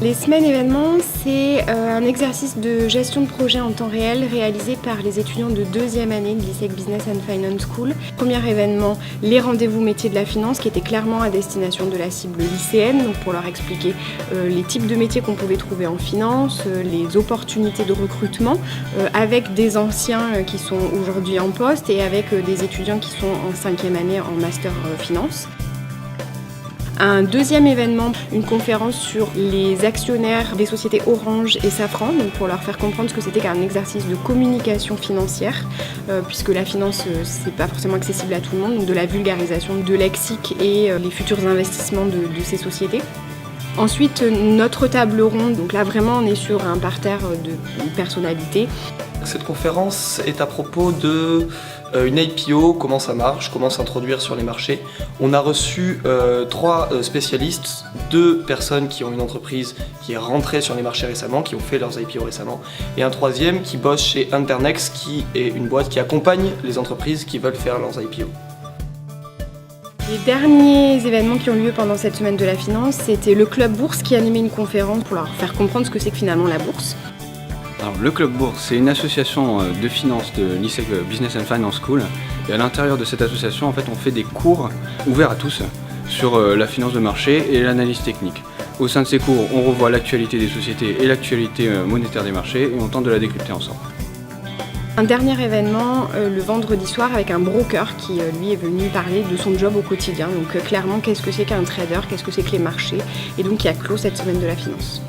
Les semaines événements, c'est un exercice de gestion de projet en temps réel réalisé par les étudiants de deuxième année de l'ISEC Business and Finance School. Premier événement, les rendez-vous métiers de la finance qui étaient clairement à destination de la cible lycéenne, donc pour leur expliquer les types de métiers qu'on pouvait trouver en finance, les opportunités de recrutement, avec des anciens qui sont aujourd'hui en poste et avec des étudiants qui sont en cinquième année en master finance. Un deuxième événement, une conférence sur les actionnaires des sociétés Orange et Safran, donc pour leur faire comprendre ce que c'était qu'un exercice de communication financière, puisque la finance, c'est pas forcément accessible à tout le monde, donc de la vulgarisation de lexique et les futurs investissements de ces sociétés. Ensuite, notre table ronde, donc là vraiment on est sur un parterre de personnalités. Cette conférence est à propos de une IPO, comment ça marche, comment s'introduire sur les marchés. On a reçu 3 spécialistes, 2 personnes qui ont une entreprise qui est rentrée sur les marchés récemment, qui ont fait leurs IPO récemment, et un 3e qui bosse chez Internex, qui est une boîte qui accompagne les entreprises qui veulent faire leurs IPO. Les derniers événements qui ont lieu pendant cette semaine de la finance, c'était le Club Bourse qui animait une conférence pour leur faire comprendre ce que c'est que finalement la bourse. Alors, le Club Bourse, c'est une association de finance de l'ISEC Business and Finance School. Et à l'intérieur de cette association, en fait, on fait des cours ouverts à tous sur la finance de marché et l'analyse technique. Au sein de ces cours, on revoit l'actualité des sociétés et l'actualité monétaire des marchés et on tente de la décrypter ensemble. Un dernier événement le vendredi soir avec un broker qui lui est venu parler de son job au quotidien. Donc clairement, qu'est-ce que c'est qu'un trader, qu'est-ce que c'est que les marchés, et donc qui a clos cette semaine de la finance.